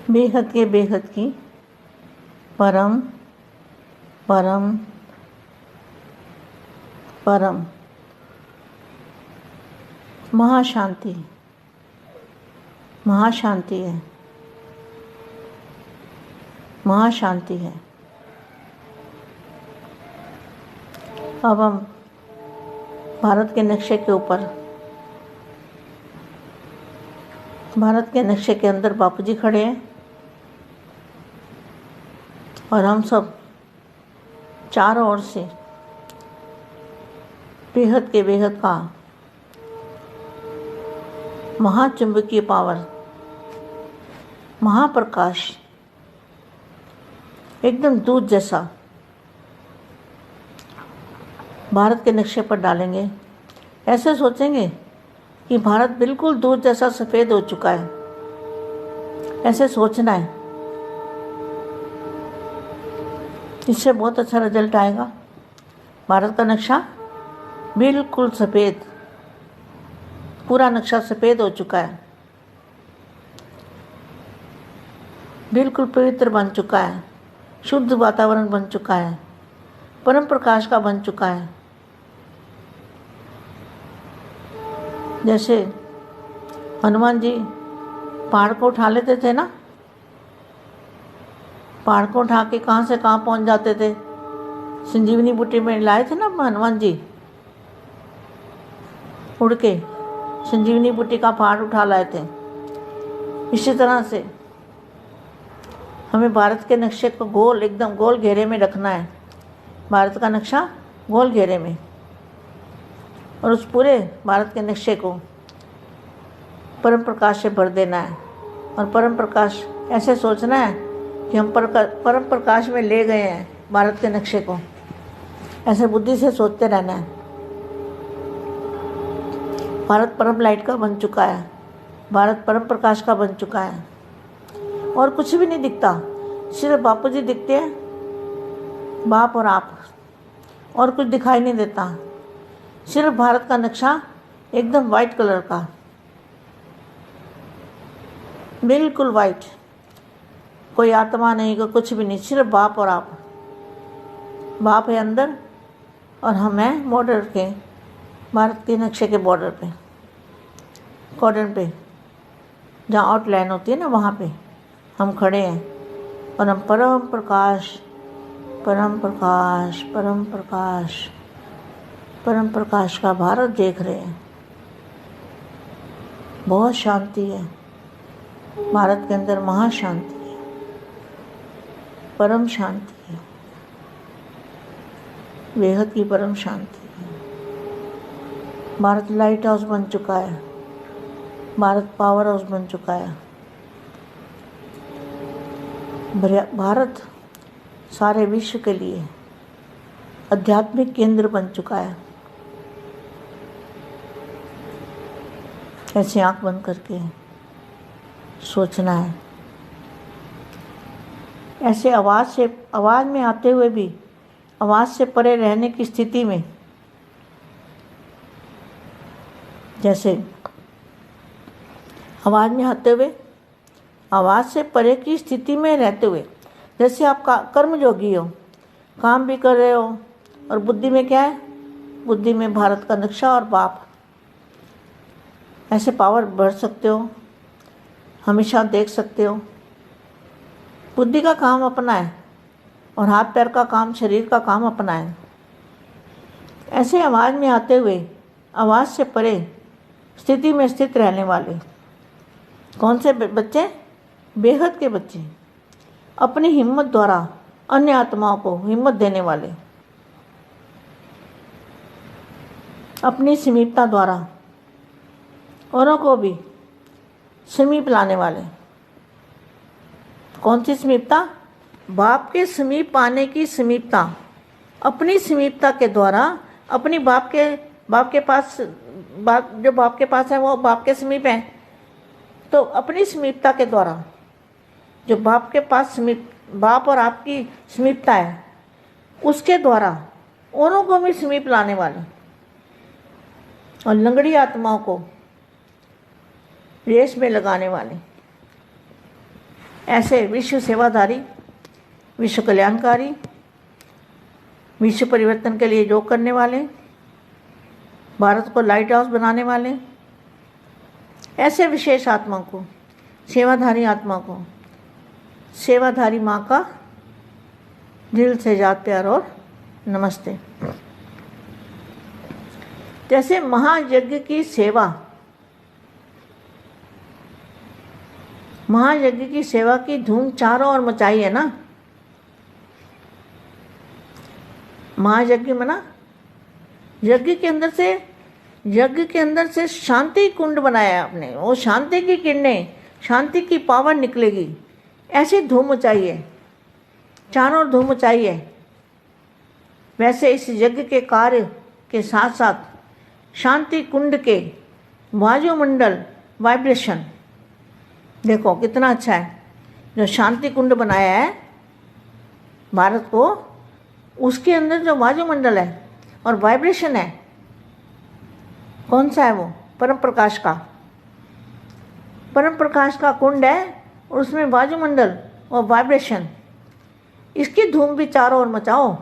बेहद की परम परम परम महाशांति महाशांति है, महाशांति है। अब हम भारत के नक्शे के ऊपर, भारत के नक्शे के अंदर बापूजी खड़े हैं और हम सब चारों ओर से बेहद का महाचुंबकीय पावर, महाप्रकाश, एकदम दूध जैसा भारत के नक्शे पर डालेंगे। ऐसे सोचेंगे कि भारत बिल्कुल दूध जैसा सफ़ेद हो चुका है, ऐसे सोचना है। इससे बहुत अच्छा रिजल्ट आएगा। भारत का नक्शा बिल्कुल सफ़ेद, पूरा नक्शा सफ़ेद हो चुका है, बिल्कुल पवित्र बन चुका है, शुद्ध वातावरण बन चुका है, परम प्रकाश का बन चुका है। जैसे हनुमान जी पहाड़ को उठा लेते थे ना, पहाड़ को उठा के कहाँ से कहाँ पहुँच जाते थे। संजीवनी बूटी में लाए थे ना हनुमान जी, उड़ के संजीवनी बूटी का पहाड़ उठा लाए थे। इसी तरह से हमें भारत के नक्शे को गोल, एकदम गोल घेरे में रखना है। भारत का नक्शा गोल घेरे में, और उस पूरे भारत के नक्शे को परम प्रकाश से भर देना है। और परम प्रकाश ऐसे सोचना है कि हम परम प्रकाश में ले गए हैं भारत के नक्शे को। ऐसे बुद्धि से सोचते रहना है। भारत परम लाइट का बन चुका है, भारत परम प्रकाश का बन चुका है, और कुछ भी नहीं दिखता, सिर्फ बापू जी दिखते हैं, बाप और आप, और कुछ दिखाई नहीं देता। सिर्फ भारत का नक्शा एकदम वाइट कलर का, बिल्कुल वाइट, कोई आत्मा नहीं, कोई कुछ भी नहीं, सिर्फ बाप और आप। बाप है अंदर और हम हैं बॉर्डर के, भारत के नक्शे के बॉर्डर पे, कॉर्डन पे, जहाँ आउटलाइन होती है ना, वहाँ पे हम खड़े हैं। और हम परम प्रकाश परम प्रकाश परम प्रकाश परम प्रकाश का भारत देख रहे हैं। बहुत शांति है भारत के अंदर, महाशांति है, परम शांति है, बेहद की परम शांति है। भारत लाइट हाउस बन चुका है, भारत पावर हाउस बन चुका है। भारत सारे विश्व के लिए आध्यात्मिक केंद्र बन चुका है। ऐसे आंख बंद करके सोचना है। ऐसे आवाज़ में आते हुए भी आवाज़ से परे रहने की स्थिति में, जैसे आवाज़ में आते हुए आवाज़ से परे की स्थिति में रहते हुए, जैसे आप कर्मयोगी हो, काम भी कर रहे हो, और बुद्धि में क्या है, बुद्धि में भारत का नक्शा और बाप। ऐसे पावर बढ़ सकते हो, हमेशा देख सकते हो। बुद्धि का काम अपना है और हाथ पैर का काम, शरीर का काम अपना है। ऐसे आवाज़ में आते हुए आवाज़ से परे स्थिति में स्थित रहने वाले कौन से बच्चे? बेहद के बच्चे, अपनी हिम्मत द्वारा अन्य आत्माओं को हिम्मत देने वाले, अपनी समीपता द्वारा औरों को भी समीप लाने वाले। कौन सी समीपता? बाप के समीप आने की समीपता। अपनी समीपता के द्वारा, अपनी बाप के पास, जो बाप के पास है वो बाप के समीप है, तो अपनी समीपता के द्वारा जो बाप के पास बाप और आपकी समीपता है, उसके द्वारा औरों को भी समीप लाने वाले, और लंगड़ी आत्माओं को रेस में लगाने वाले। ऐसे विश्व सेवाधारी, विश्व कल्याणकारी, विश्व परिवर्तन के लिए योग करने वाले, भारत को लाइट हाउस बनाने वाले, ऐसे विशेष आत्मा को, सेवाधारी आत्मा को, सेवाधारी माँ का दिल से याद प्यार और नमस्ते। जैसे महायज्ञ की सेवा, महायज्ञ की सेवा की धूम चारों ओर मचाई है ना। महायज्ञ मना यज्ञ के अंदर से शांति कुंड बनाया है आपने। वो शांति की किरणें, शांति की पावर निकलेगी, ऐसी धूम मचाई है, चारों ओर धूम मचाई है। वैसे इस यज्ञ के कार्य के साथ साथ शांति कुंड के वायुमंडल वाइब्रेशन देखो कितना अच्छा है। जो शांति कुंड बनाया है भारत को, उसके अंदर जो वायुमंडल है और वाइब्रेशन है, कौन सा है वो? परम प्रकाश का, परम प्रकाश का कुंड है और उसमें वायुमंडल और वाइब्रेशन, इसकी धूम भी चारों ओर मचाओ।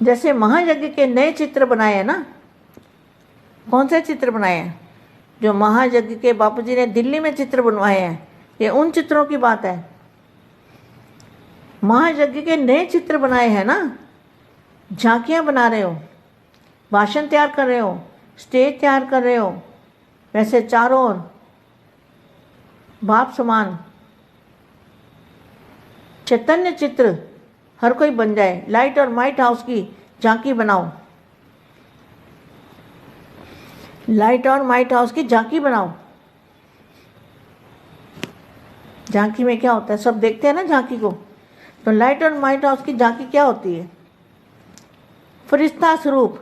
जैसे महायज्ञ के नए चित्र बनाए हैं ना। कौन से चित्र बनाए हैं? जो महायज्ञ के बापूजी ने दिल्ली में चित्र बनवाए हैं, ये उन चित्रों की बात है। महायज्ञ के नए चित्र बनाए हैं ना। झांकियाँ बना रहे हो, भाषण तैयार कर रहे हो, स्टेज तैयार कर रहे हो, वैसे चारों ओर बाप समान चैतन्य चित्र हर कोई बन जाए। लाइट और माइट हाउस की झांकी बनाओ, लाइट और माइट हाउस की झांकी बनाओ। झांकी में क्या होता है? सब देखते हैं ना झांकी को। तो लाइट और माइट हाउस की झांकी क्या होती है? फरिश्ता स्वरूप,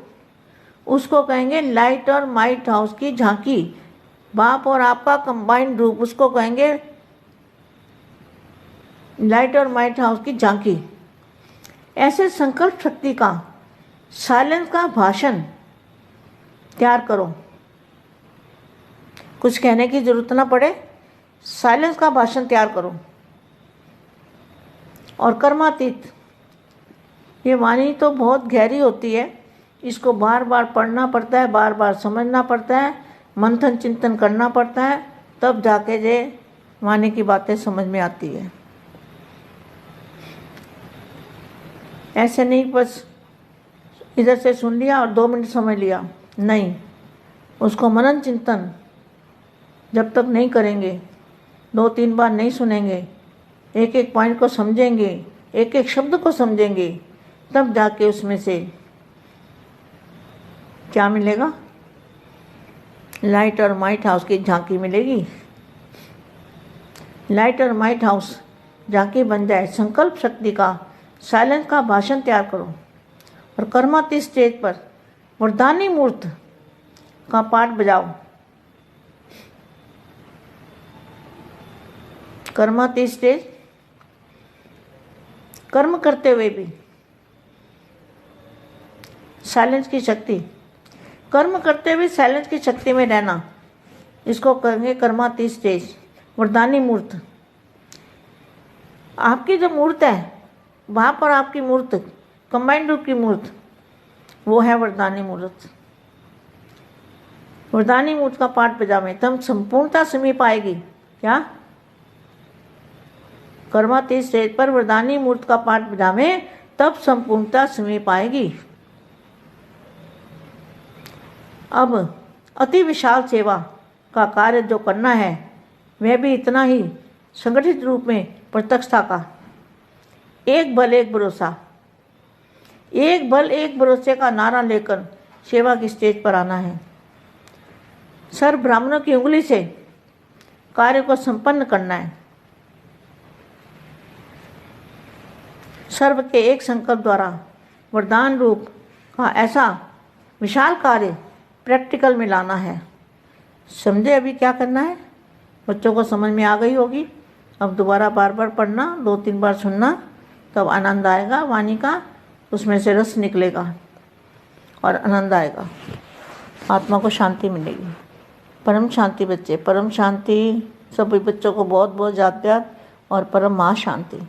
उसको कहेंगे लाइट और माइट हाउस की झांकी। बाप और आपका कंबाइंड रूप, उसको कहेंगे लाइट और माइट हाउस की झांकी। ऐसे संकल्प शक्ति का, साइलेंस का भाषण तैयार करो। कुछ कहने की जरूरत ना पड़े, साइलेंस का भाषण तैयार करो। और कर्मातीत, ये वाणी तो बहुत गहरी होती है, इसको बार बार पढ़ना पड़ता है, बार बार समझना पड़ता है, मंथन चिंतन करना पड़ता है, तब जाके ये वाणी की बातें समझ में आती है। ऐसे नहीं बस इधर से सुन लिया और 2 मिनट समझ लिया, नहीं। उसको मनन चिंतन जब तक नहीं करेंगे, 2-3 बार नहीं सुनेंगे, एक एक पॉइंट को समझेंगे, एक एक शब्द को समझेंगे, तब जाके उसमें से क्या मिलेगा? लाइट और माइट हाउस की झांकी मिलेगी। लाइट और माइट हाउस झांकी बन जाए। संकल्प शक्ति का, साइलेंस का भाषण तैयार करो। और कर्मातीत स्टेज पर वरदानी मूर्त का पाठ बजाओ। कर्मातीत स्टेज, कर्म करते हुए भी साइलेंस की शक्ति, कर्म करते हुए साइलेंस की शक्ति में रहना, इसको कहेंगे कर्मातीत स्टेज, वरदानी मूर्त। आपकी जो मूर्त है, वहाँ पर आपकी मूर्त, कंबाइंड रूप की मूर्त, वो है वरदानी मूर्त। वरदानी मूर्त का पाठ बजावे तब संपूर्णता समीप आएगी। क्या? कर्मातीत स्टेज पर वरदानी मूर्त का पाठ बजावे तब संपूर्णता समीप आएगी। अब अति विशाल सेवा का कार्य जो करना है, वह भी इतना ही संगठित रूप में प्रत्यक्षता का। एक बल एक भरोसा, एक बल एक भरोसे का नारा लेकर सेवा की स्टेज पर आना है। सर्व ब्राह्मणों की उंगली से कार्य को संपन्न करना है। सर्व के एक संकल्प द्वारा वरदान रूप का ऐसा विशाल कार्य प्रैक्टिकल में लाना है। समझे अभी क्या करना है? बच्चों को समझ में आ गई होगी। अब दोबारा बार बार पढ़ना, 2-3 बार सुनना, तब आनंद आएगा वाणी का, उसमें से रस निकलेगा और आनंद आएगा, आत्मा को शांति मिलेगी। परम शांति बच्चे, परम शांति। सभी बच्चों को बहुत बहुत याद प्यार और परम माँ शांति।